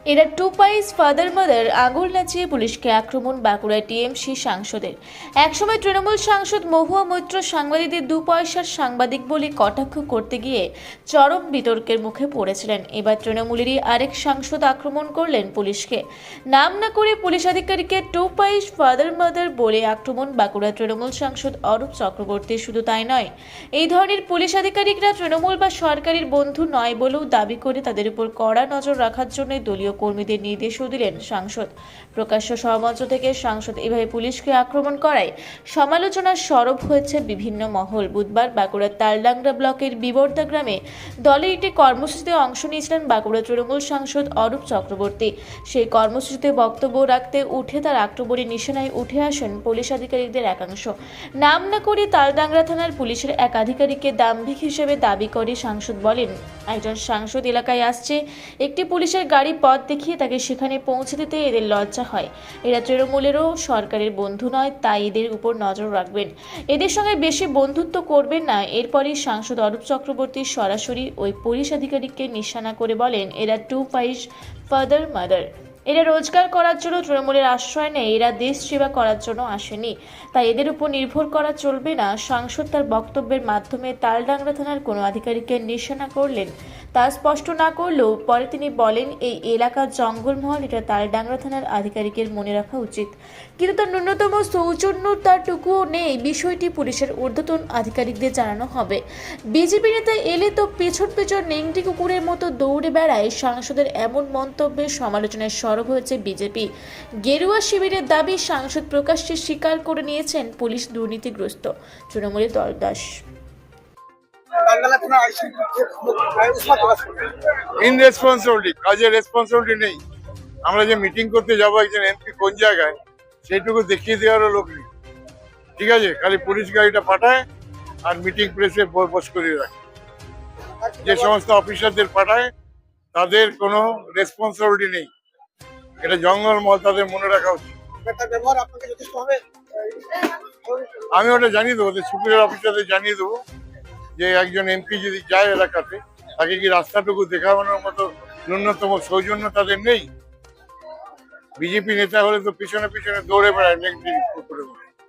এরা টু পাইস father mother আঙুল নাচিয়ে পুলিশকে আক্রমণ বাঁকুড়ায় টিএমসি সাংসদের। একসময় তৃণমূল সাংসদ মহুয়া মৈত্র সাংবাদিকদের দু পয়সার সাংবাদিক বলে কটাক্ষ করতে গিয়ে চরম বিতর্কের মুখে পড়েছিলেন। এবার তৃণমূলেরই আরেক সাংসদ আক্রমণ করলেন পুলিশকে। নাম না করে পুলিশ আধিকারিককে টু পাইস ফাদার মাদার বলে আক্রমণ বাঁকুড়া তৃণমূল সাংসদ অরূপ চক্রবর্তী। শুধু তাই নয়, এই ধরনের পুলিশ আধিকারিকরা তৃণমূল বা সরকারের বন্ধু নয় বলেও দাবি করে তাদের উপর কড়া নজর রাখার জন্য দলীয় কর্মীদের নির্দেশও দিলেন সাংসদ। প্রকাশ্য সভামঞ্চ থেকে সাংসদ এভাবে পুলিশকে আক্রমণ করায় সমালোচনার সরব হয়েছে বিভিন্ন মহল। বুধবার বাঁকুড়ার তালডাংরা ব্লকের বিবর্দা গ্রামে দলের একটি কর্মসূচিতে অংশ নিয়েছিলেন বাঁকুড়া তৃণমূল সাংসদ অরূপ চক্রবর্তী। সেই কর্মসূচিতে বক্তব্য রাখতে উঠে তার আক্রমণের নিশানায় উঠে আসেন পুলিশ আধিকারিকদের একাংশ। নাম না করে তালডাংরা থানার পুলিশের এক আধিকারিককে দাম্ভিক হিসেবে দাবি করে সাংসদ বলেন, একজন সাংসদ এলাকায় আসছে, একটি পুলিশের গাড়ি পথ দেখিয়ে তাকে সেখানে পৌঁছে দিতে এদের লজ্জা হয়। এরা তৃণমূলেরও সরকারের বন্ধু নয়, তাই এদের উপর নজর রাখবেন, এদের সঙ্গে বেশি বন্ধুত্ব করবেন না। এরপরই সাংসদ অরূপ চক্রবর্তী সরাসরি ওই পুলিশ আধিকারিককে নিশানা করে বলেন, এরা টু পাইস ফাদার মাদার। এরা রোজগার করার জন্য তৃণমূলের আশ্রয় নেই, এরা দেশ সেবা করার জন্য আসেনি, তাই এদের উপর নির্ভর করা চলবে না। সাংসদ তার বক্তব্যের মাধ্যমে তালডাংরা থানার কোনো আধিকারিককে নিশানা করলেন তা স্পষ্ট না করলেও পরে তিনি বলেন, এই এলাকার জঙ্গলমহল, এটা তালডাংরা থানার আধিকারিকের মনে রাখা উচিত, কিন্তু তার ন্যূনতম সৌজন্যতাটুকুও নেই। বিষয়টি পুলিশের ঊর্ধ্বতন আধিকারিকদের জানানো হবে। বিজেপি নেতা এলে তো পেছন পেছন নেংটি কুকুরের মতো দৌড়ে বেড়ায়। সাংসদের এমন মন্তব্যের সমালোচনায় সরব হয়েছে বিজেপি। গেরুয়া শিবিরের দাবি, সাংসদ প্রকাশ্যে স্বীকার করে নিয়েছেন পুলিশ দুর্নীতিগ্রস্ত। তৃণমূলের দলদাস ইনরেসপন্সিবিলিটি, কাজের রেসপন্সিবিলিটি নেই। আমরা যে মিটিং করতে যাবো একজন এমপি কোন জায়গায়, সেইটুকু দেখিয়ে দেওয়ারও লোক নেই। ঠিক আছে, খালি পুলিশ গাড়িটা পাঠায় আর মিটিং প্লেসে বস করিয়ে রাখে। যে সমস্ত অফিসারদের পাঠায় তাদের কোনো রেসপন্সিবিলিটি নেই। এটা জঙ্গলমহল, তাদের মনে রাখা উচিত। আমি ওটা জানিয়ে দেবো, ওদের সুপিরিয়র অফিসারদের জানিয়ে দেবো যে একজন এমপি যদি যায় এলাকাতে, তাকে কি রাস্তাটুকু দেখানোর মতো ন্যূনতম সৌজন্য তাদের নেই। বিজেপি নেতা হলে তো পিছনে পিছনে দৌড়ে বেড়ায় নেগেটিভ করে।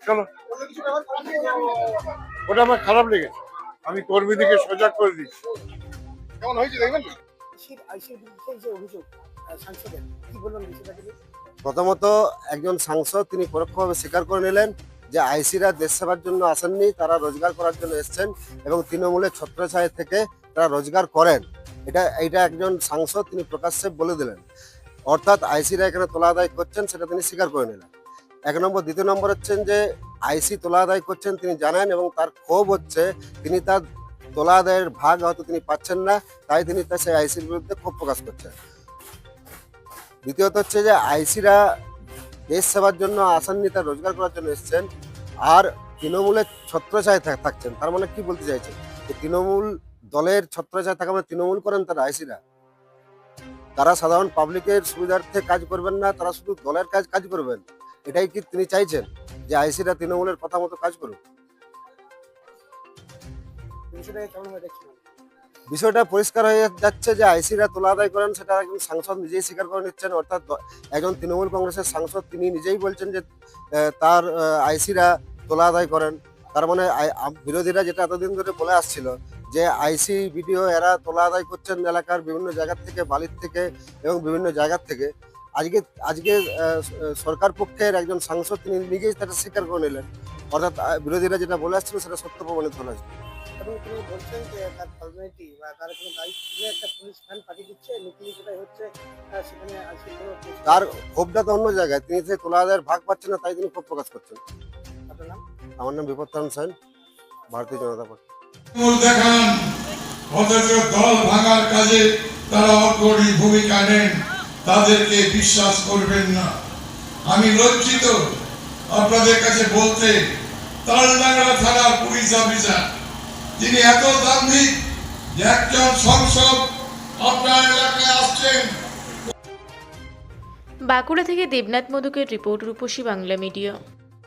চলো, ওটা আমার খারাপ লেগেছে, আমি কর্মীদেরকে সজাগ করে দিচ্ছি। কেমন হয়েছে দেখবেন। প্রথমত একজন সাংসদ তিনি পরোক্ষভাবে স্বীকার করে নিলেন যে আইসিরা দেশ সেবার জন্য আসেননি, তারা রোজগার করার জন্য এসছেন এবং তৃণমূলের ছত্রছায়া থেকে তারা রোজগার করেন। এটা একজন সাংসদ তিনি প্রকাশ্যে বলে দিলেন, অর্থাৎ আইসিরা এখানে তোলা আদায় করছেন সেটা তিনি স্বীকার করে নিলেন। এক নম্বর। দ্বিতীয় নম্বর হচ্ছেন যে আইসি তোলা আদায় করছেন তিনি জানেন এবং তার ক্ষোভ হচ্ছে তিনি তার তোলা আদায়ের ভাগ হয়তো তিনি পাচ্ছেন না, তাই তিনি তার সেই আইসির বিরুদ্ধে ক্ষোভ প্রকাশ করছেন। দ্বিতীয়ত হচ্ছে যে আইসিরা দেশ সেবার জন্য আসেননি, তার রোজগার করার জন্য এসছেন আর তৃণমূলের ছত্রছায়ায় থাকছেন। তার মানে কি বলতে চাইছে, যে তৃণমূল দলের ছত্রছায়ায় থাকা মানে তৃণমূল করেন তারা আইসিরা। তারা সাধারণ পাবলিকের সুবিধার্থে কাজ করবেন না, তারা শুধু দলের কাজ করবেন। এটাই কি তিনি চাইছেন যে আইসিরা তৃণমূলের কথা মতো কাজ করুক? বিষয়টা পরিষ্কার হয়ে যাচ্ছে যে আইসিরা তোলা আদায় করেন, সেটা একজন সাংসদ নিজেই স্বীকার করে নিচ্ছেন। অর্থাৎ একজন তৃণমূল কংগ্রেসের সাংসদ তিনি নিজেই বলছেন যে তার আইসিরা তোলা আদায় করেন। তার মানে বিরোধীরা যেটা এতদিন ধরে বলে আসছিল যে আইসি বিডিও এরা তোলা আদায় করছেন এলাকার বিভিন্ন জায়গার থেকে, বালির থেকে এবং বিভিন্ন জায়গার থেকে, আজকে সরকার পক্ষের একজন সাংসদ তিনি নিজেই সেটা স্বীকার করে নিলেন। অর্থাৎ বিরোধীরা যেটা বলে আসছিল সেটা সত্য প্রমাণিত হলো। এবং তিনি বলছেন যে তার ফর্মালিটি বা তার কোনো দায়িত্ব নিয়ে একটা পুলিশ ভ্যান পাঠিয়ে দিচ্ছে, নকলি যেটাই হচ্ছে সেখানে আজকে কোনো। তার ক্ষোভটা তো অন্য জায়গায়, তিনি যে তোলা আদায়ের ভাগ পাচ্ছেন না তাই তিনি ক্ষোভ প্রকাশ করছেন। আপনার নাম? আমার নাম বিপত্তান সেন, ভারতীয় জনতা পার্টি। দেখান অথচ দল ভাঙার কাজে তারা অগ্রণী ভূমিকা নেন, তাদেরকে বিশ্বাস করবেন না। আমি লজ্জিত আপনাদের কাছে বলতে, তালডাংরা থানার পুলিশ অফিসার তিনি এত দাম্ভিক যে একজন সংসদ আপনার এলাকায় আসছেন। বাঁকুড়া থেকে দেবনাথ মধুকের রিপোর্ট, রূপসী বাংলা মিডিয়া।